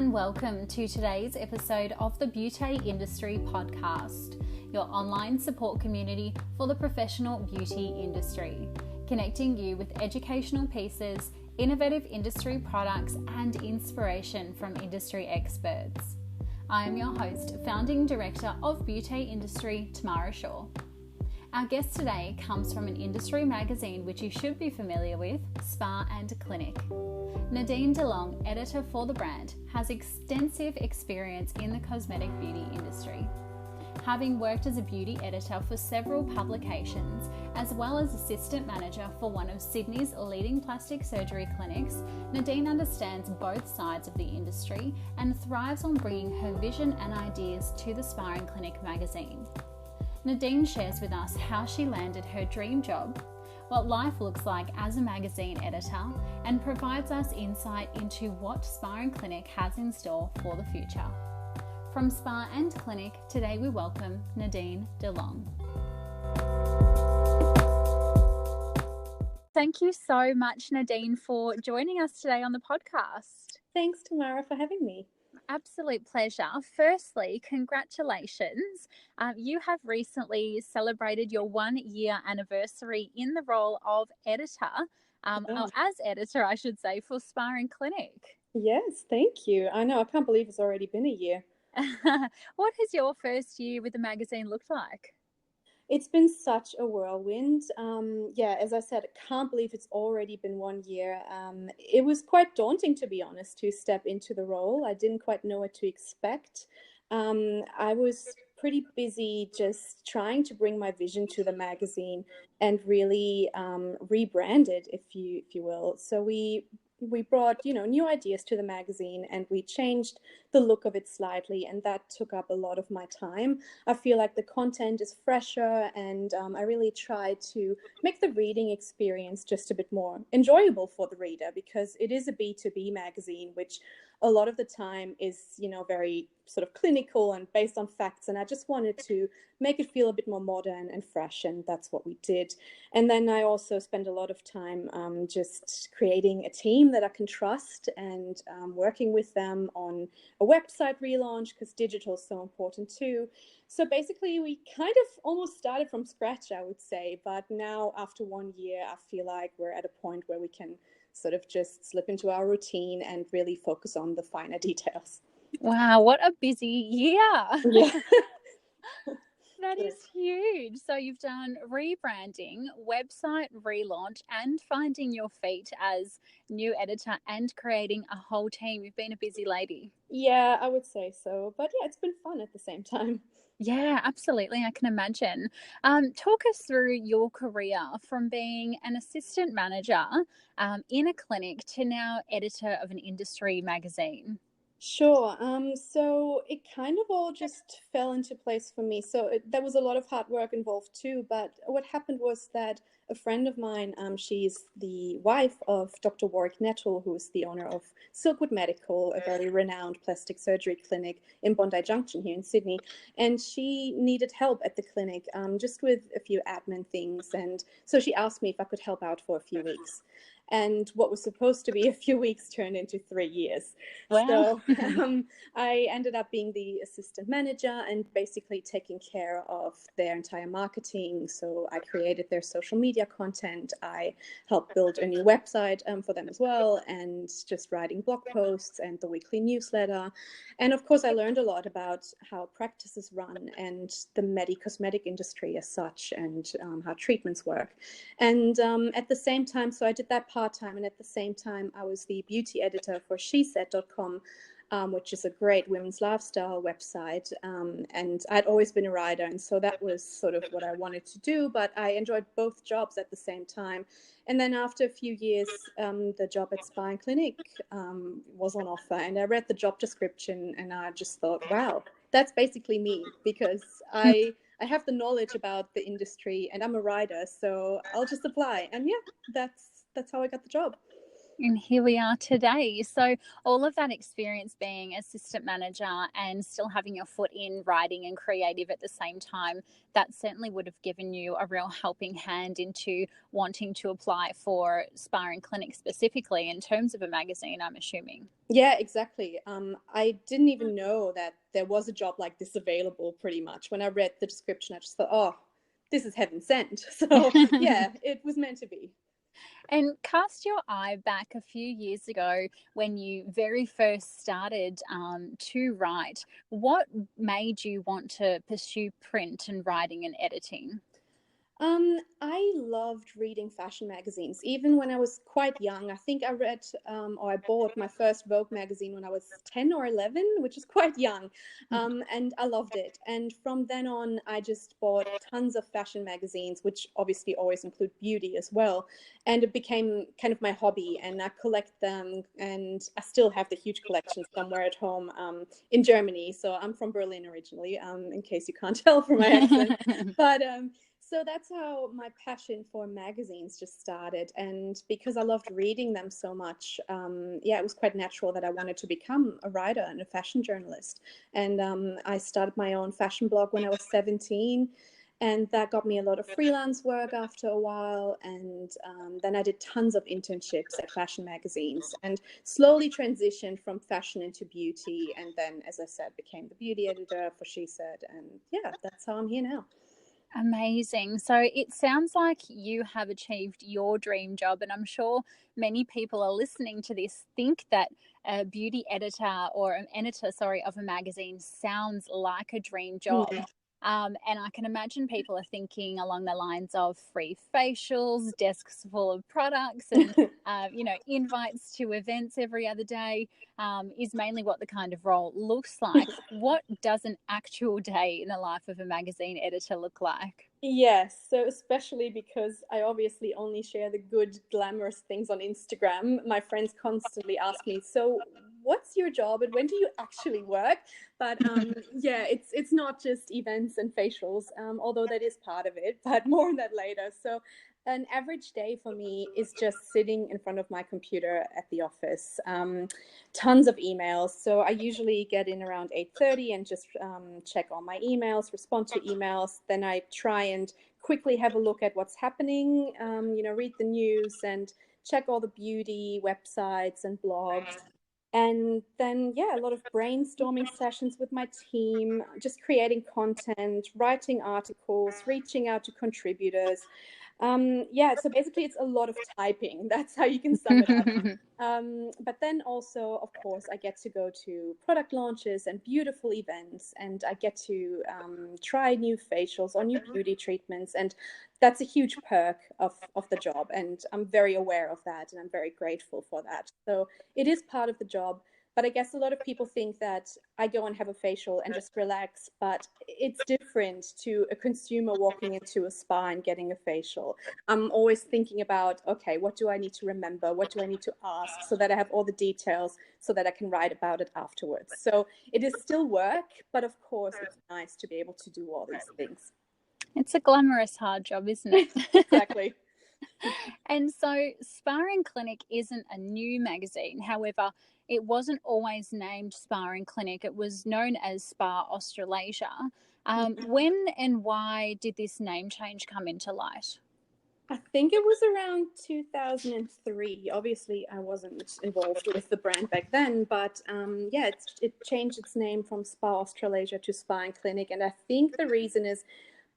and welcome to today's episode of the BEAUTE Industrie podcast, your online support community for the professional beauty industry, connecting you with educational pieces, innovative industry products, and inspiration from industry experts. I am your host, founding director of BEAUTE Industrie, Tamara Shaw. Our guest today comes from an industry magazine which you should be familiar with, SPA+CLINIC. Nadine Dilong, editor for the brand, has extensive experience in the cosmetic beauty industry. Having worked as a beauty editor for several publications, as well as assistant manager for one of Sydney's leading plastic surgery clinics, Nadine understands both sides of the industry and thrives on bringing her vision and ideas to the SPA+CLINIC magazine. Nadine shares with us how she landed her dream job, what life looks like as a magazine editor, and provides us insight into what SPA+CLINIC has in store for the future. From SPA+CLINIC, today we welcome Nadine Dilong. Thank you so much, Nadine, for joining us today on the podcast. Thanks, Tamara, for having me. Absolute pleasure. Firstly, congratulations. You have recently celebrated your 1-year anniversary in the role of editor, or as editor, I should say, for SPA+CLINIC. Yes, thank you. I know, I can't believe it's already been a year. What has your first year with the magazine looked like? It's been such a whirlwind. As I said, I can't believe it's already been 1 year. It was quite daunting, to be honest, to step into the role. I didn't quite know what to expect. I was pretty busy just trying to bring my vision to the magazine and really rebrand it, if you will. So we brought, new ideas to the magazine, and we changed the look of it slightly, and that took up a lot of my time. I feel like the content is fresher, and I really tried to make the reading experience just a bit more enjoyable for the reader, because it is a B2B magazine, which a lot of the time is, very sort of clinical and based on facts. And I just wanted to make it feel a bit more modern and fresh, and that's what we did. And then I also spent a lot of time just creating a team that I can trust, and working with them on a website relaunch, because digital is so important too. So basically we kind of almost started from scratch, I would say. But now after 1 year, I feel like we're at a point where we can sort of just slip into our routine and really focus on the finer details. Wow, what a busy year. Yeah. That is huge. So you've done rebranding, website relaunch, and finding your feet as new editor and creating a whole team. You've been a busy lady. Yeah, I would say so. But yeah, it's been fun at the same time. Yeah, absolutely. I can imagine. Talk us through your career from being an assistant manager in a clinic to now editor of an industry magazine. Sure. So it kind of all just fell into place for me. So there was a lot of hard work involved too. But what happened was that a friend of mine, she's the wife of Dr. Warwick Nettle, who's the owner of Silkwood Medical, a very renowned plastic surgery clinic in Bondi Junction here in Sydney. And she needed help at the clinic, just with a few admin things. And so she asked me if I could help out for a few weeks. And what was supposed to be a few weeks turned into 3 years. Wow. So I ended up being the assistant manager and basically taking care of their entire marketing. So I created their social media content. I helped build a new website for them as well, and just writing blog posts and the weekly newsletter. And of course, I learned a lot about how practices run and the cosmetic industry as such, and how treatments work. And at the same time, so I did that part-time, and at the same time I was the beauty editor for shesaid.com, which is a great women's lifestyle website, and I'd always been a writer, and so that was sort of what I wanted to do, but I enjoyed both jobs at the same time. And then after a few years, the job at SPA+CLINIC was on offer, and I read the job description and I just thought, wow, that's basically me, because I have the knowledge about the industry and I'm a writer, so I'll just apply. And yeah, that's how I got the job. And here we are today. So all of that experience being assistant manager and still having your foot in writing and creative at the same time, that certainly would have given you a real helping hand into wanting to apply for Spa and Clinic specifically in terms of a magazine, I'm assuming. Yeah, exactly. I didn't even know that there was a job like this available pretty much. When I read the description, I just thought, oh, this is heaven sent. So yeah, it was meant to be. And cast your eye back a few years ago when you very first started to write. What made you want to pursue print and writing and editing? I loved reading fashion magazines, even when I was quite young. I think I read or I bought my first Vogue magazine when I was 10 or 11, which is quite young. And I loved it. And from then on, I just bought tons of fashion magazines, which obviously always include beauty as well. And it became kind of my hobby, and I collect them. And I still have the huge collection somewhere at home in Germany. So I'm from Berlin originally, in case you can't tell from my accent. But so that's how my passion for magazines just started. And because I loved reading them so much, yeah, it was quite natural that I wanted to become a writer and a fashion journalist. And I started my own fashion blog when I was 17. And that got me a lot of freelance work after a while. And then I did tons of internships at fashion magazines and slowly transitioned from fashion into beauty. And then, as I said, became the beauty editor for She Said. And yeah, that's how I'm here now. Amazing. So it sounds like you have achieved your dream job, and I'm sure many people are listening to this think that a beauty editor or an editor, of a magazine sounds like a dream job. And I can imagine people are thinking along the lines of free facials, desks full of products, and invites to events every other day is mainly what the kind of role looks like. What does an actual day in the life of a magazine editor look like? Yes, so especially because I obviously only share the good, glamorous things on Instagram, my friends constantly ask me, so what's your job and when do you actually work? But yeah, it's not just events and facials, although that is part of it, but more on that later. So an average day for me is just sitting in front of my computer at the office. Tons of emails. So I usually get in around 8:30 and just check all my emails, respond to emails. Then I try and quickly have a look at what's happening, read the news and check all the beauty websites and blogs. And then, yeah, a lot of brainstorming sessions with my team, just creating content, writing articles, reaching out to contributors. Yeah, so basically it's a lot of typing. That's how you can sum it up. But then also, of course, I get to go to product launches and beautiful events, and I get to try new facials or new beauty treatments. And that's a huge perk of the job. And I'm very aware of that, and I'm very grateful for that. So it is part of the job. But I guess a lot of people think that I go and have a facial and just relax, but it's different to a consumer walking into a spa and getting a facial. I'm always thinking about, okay, what do I need to remember? What do I need to ask so that I have all the details so that I can write about it afterwards? So it is still work, but of course it's nice to be able to do all these things. It's a glamorous, hard job, isn't it? Exactly. And so Spa and Clinic isn't a new magazine. However, it wasn't always named Spa and Clinic. It was known as Spa Australasia. When and why did this name change come into light? I think it was around 2003. Obviously, I wasn't involved with the brand back then, but yeah, it changed its name from Spa Australasia to Spa and Clinic. And I think the reason is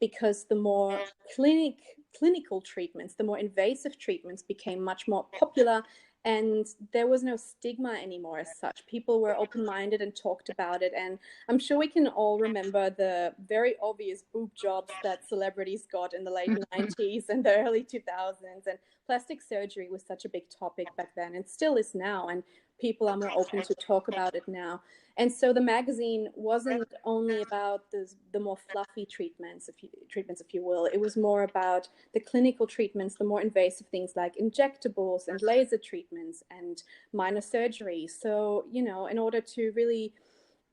because the more clinical treatments, the more invasive treatments became much more popular, and there was no stigma anymore as such. People were open-minded and talked about it. And I'm sure we can all remember the very obvious boob jobs that celebrities got in the late 90s and the early 2000s. And plastic surgery was such a big topic back then, and still is now. And people are more open to talk about it now. And so the magazine wasn't only about the more fluffy treatments, if you will. It was more about the clinical treatments, the more invasive things like injectables and laser treatments and minor surgery. So, in order to really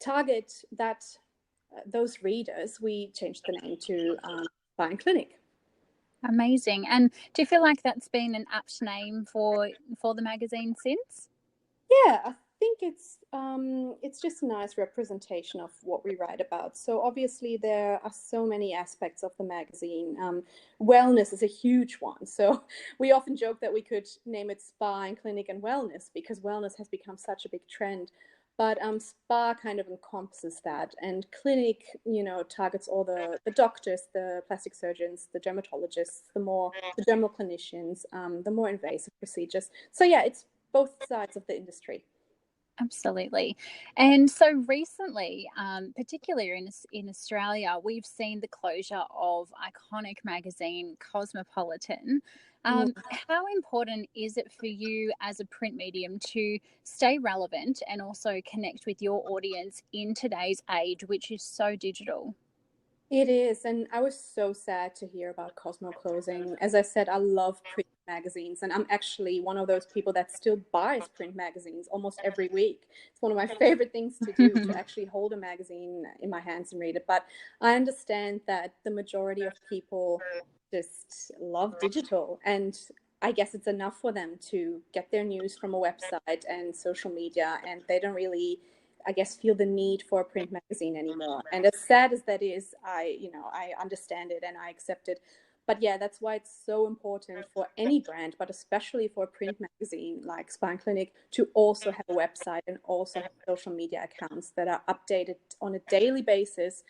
target those readers, we changed the name to Spa and Clinic. Amazing. And do you feel like that's been an apt name for the magazine since? Yeah, I think it's just a nice representation of what we write about. So obviously there are so many aspects of the magazine. Wellness is a huge one. So we often joke that we could name it Spa and Clinic and Wellness because wellness has become such a big trend. But spa kind of encompasses that, and clinic, targets all the doctors, the plastic surgeons, the dermatologists, the dermal clinicians, the more invasive procedures. So yeah, it's both sides of the industry. Absolutely. And so recently, particularly in Australia, we've seen the closure of iconic magazine Cosmopolitan. Yeah. How important is it for you as a print medium to stay relevant and also connect with your audience in today's age, which is so digital? It is, and I was so sad to hear about Cosmo closing. As I said, I love print magazines, and I'm actually one of those people that still buys print magazines almost every week. It's one of my favorite things to do, to actually hold a magazine in my hands and read it. But I understand that the majority of people just love digital, and I guess it's enough for them to get their news from a website and social media, and they don't really, I guess, feel the need for a print magazine anymore. And as sad as that is, I understand it and I accept it. But yeah, that's why it's so important for any brand, but especially for a print magazine like SPA+CLINIC, to also have a website and also have social media accounts that are updated on a daily basis.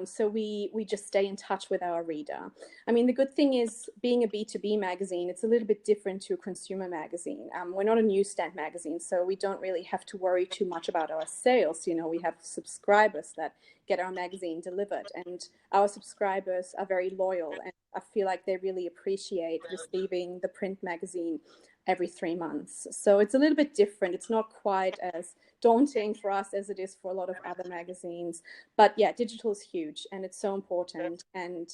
So we just stay in touch with our reader. I mean, the good thing is, being a B2B magazine, it's a little bit different to a consumer magazine. We're not a newsstand magazine, so we don't really have to worry too much about our sales. We have subscribers that get our magazine delivered, and our subscribers are very loyal, and I feel like they really appreciate receiving the print magazine every 3 months. So it's a little bit different. It's not quite as daunting for us as it is for a lot of other magazines. But yeah, digital is huge and it's so important. And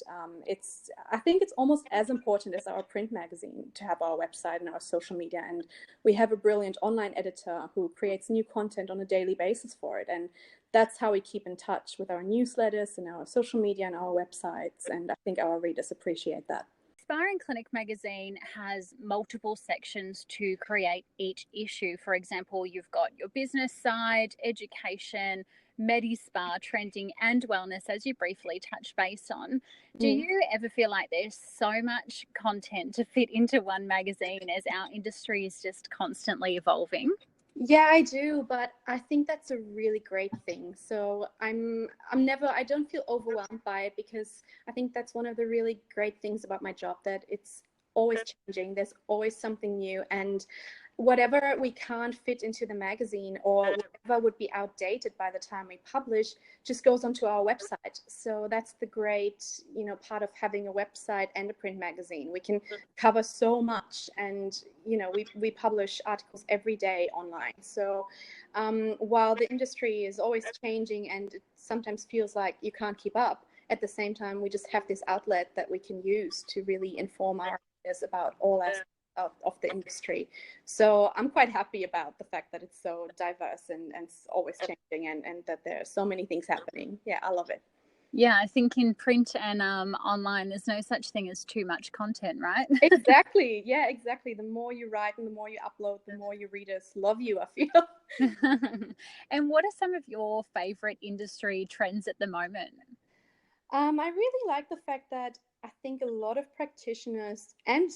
I think it's almost as important as our print magazine to have our website and our social media. And we have a brilliant online editor who creates new content on a daily basis for it. And that's how we keep in touch with our newsletters and our social media and our websites. And I think our readers appreciate that. SPA+CLINIC magazine has multiple sections to create each issue. For example, you've got your business side, education, Medi-Spa, trending, and wellness, as you briefly touched base on. Do you ever feel like there's so much content to fit into one magazine as our industry is just constantly evolving? Yeah, I do, but I think that's a really great thing. So I don't feel overwhelmed by it, because I think that's one of the really great things about my job, that it's always changing. There's always something new, and whatever we can't fit into the magazine, or whatever would be outdated by the time we publish, just goes onto our website. So that's the great, part of having a website and a print magazine. We can cover so much, and we publish articles every day online. So while the industry is always changing and it sometimes feels like you can't keep up, at the same time we just have this outlet that we can use to really inform our readers about all aspects of the industry. So I'm quite happy about the fact that it's so diverse and it's always changing, and that there are so many things happening. Yeah, I love it. Yeah, I think in print and online, there's no such thing as too much content, right? Exactly. Yeah, exactly. The more you write and the more you upload, the more your readers love you, I feel. And what are some of your favorite industry trends at the moment? I really like the fact that I think a lot of practitioners and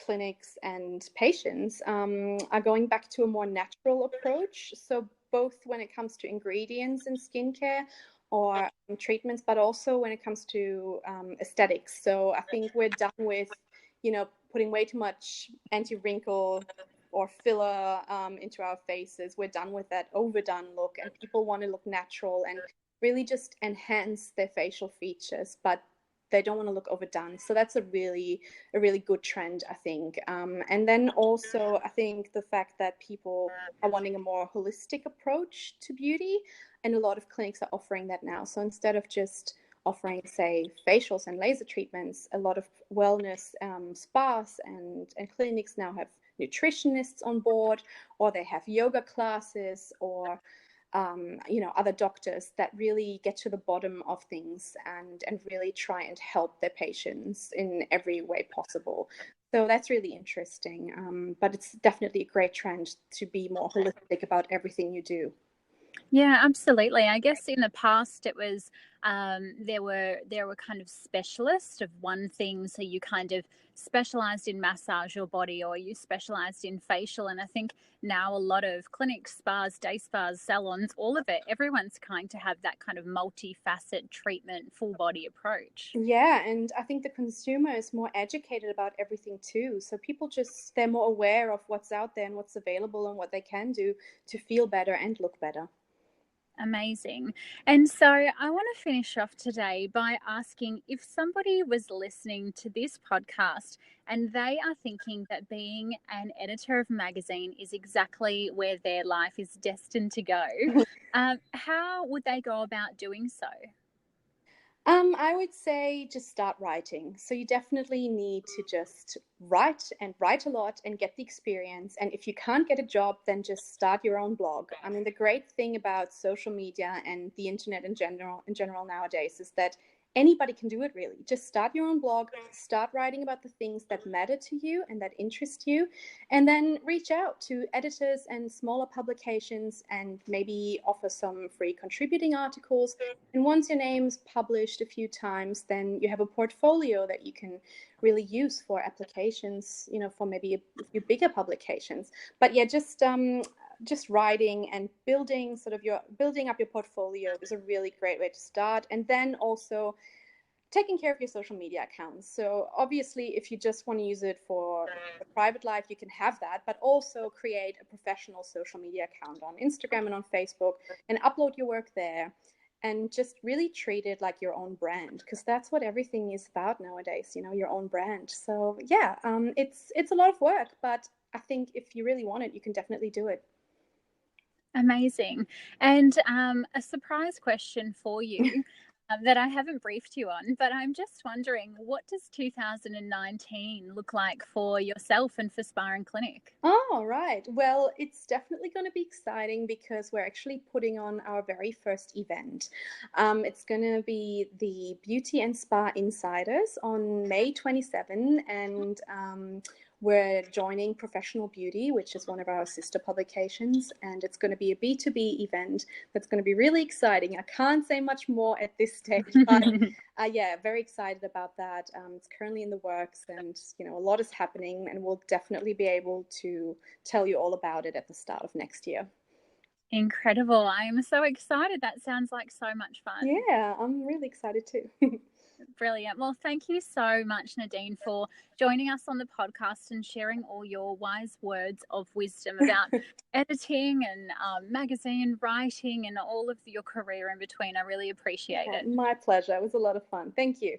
clinics and patients are going back to a more natural approach. So both when it comes to ingredients in skincare or treatments, but also when it comes to aesthetics. So I think we're done with, putting way too much anti-wrinkle or filler into our faces. We're done with that overdone look, and people want to look natural and really just enhance their facial features, but they don't want to look overdone. So that's a really good trend, I think. And then also, I think the fact that people are wanting a more holistic approach to beauty, and a lot of clinics are offering that now. So instead of just offering, say, facials and laser treatments, a lot of wellness spas and clinics now have nutritionists on board, or they have yoga classes, or other doctors that really get to the bottom of things and really try and help their patients in every way possible. So that's really interesting. But it's definitely a great trend to be more holistic about everything you do. Yeah, absolutely. I guess in the past it was there were kind of specialists of one thing, so you kind of specialized in massage your body, or you specialized in facial. And I think now a lot of clinics, spas, day spas, salons, all of it, everyone's trying to have that kind of multifaceted treatment, full body approach. Yeah, and I think the consumer is more educated about everything too. So people they're more aware of what's out there and what's available and what they can do to feel better and look better. Amazing. And so I want to finish off today by asking, if somebody was listening to this podcast and they are thinking that being an editor of a magazine is exactly where their life is destined to go, how would they go about doing so? I would say just start writing. So you definitely need to just write a lot and get the experience. And if you can't get a job, then just start your own blog. I mean, the great thing about social media and the internet in general nowadays is that anybody can do it, really. Just start your own blog, start writing about the things that matter to you and that interest you, and then reach out to editors and smaller publications and maybe offer some free contributing articles. And once your name's published a few times, then you have a portfolio that you can really use for applications, for maybe a few bigger publications. But yeah, just writing and building up your portfolio is a really great way to start. And then also taking care of your social media accounts. So obviously, if you just want to use it for a private life, you can have that, but also create a professional social media account on Instagram and on Facebook and upload your work there. And just really treat it like your own brand, because that's what everything is about nowadays, your own brand. So yeah, it's a lot of work, but I think if you really want it, you can definitely do it. Amazing. And a surprise question for you that I haven't briefed you on, but I'm just wondering, what does 2019 look like for yourself and for SPA+CLINIC? Oh, right. Well, it's definitely going to be exciting because we're actually putting on our very first event. It's going to be the Beauty and Spa Insiders on May 27, and we're joining Professional Beauty, which is one of our sister publications, and it's going to be a B2B event that's going to be really exciting. I can't say much more at this stage, but yeah, very excited about that. It's currently in the works, and a lot is happening, and we'll definitely be able to tell you all about it at the start of next year. Incredible. I'm so excited. That sounds like so much fun. Yeah, I'm really excited too. Brilliant. Well, thank you so much, Nadine, for joining us on the podcast and sharing all your wise words of wisdom about editing and magazine writing and all of your career in between. I really appreciate it. My pleasure. It was a lot of fun. Thank you.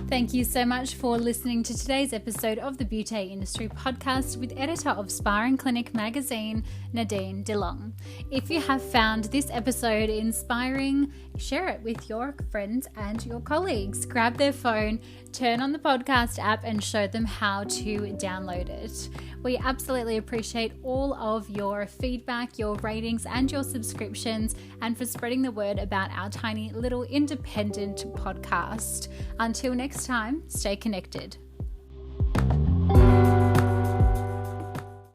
Thank you so much for listening to today's episode of the BEAUTE Industrie podcast with editor of SPA+CLINIC magazine, Nadine Dilong. If you have found this episode inspiring, share it with your friends and your colleagues. Grab their phone, turn on the podcast app, and show them how to download it. We absolutely appreciate all of your feedback, your ratings, and your subscriptions, and for spreading the word about our tiny little independent podcast. Until next time, stay connected.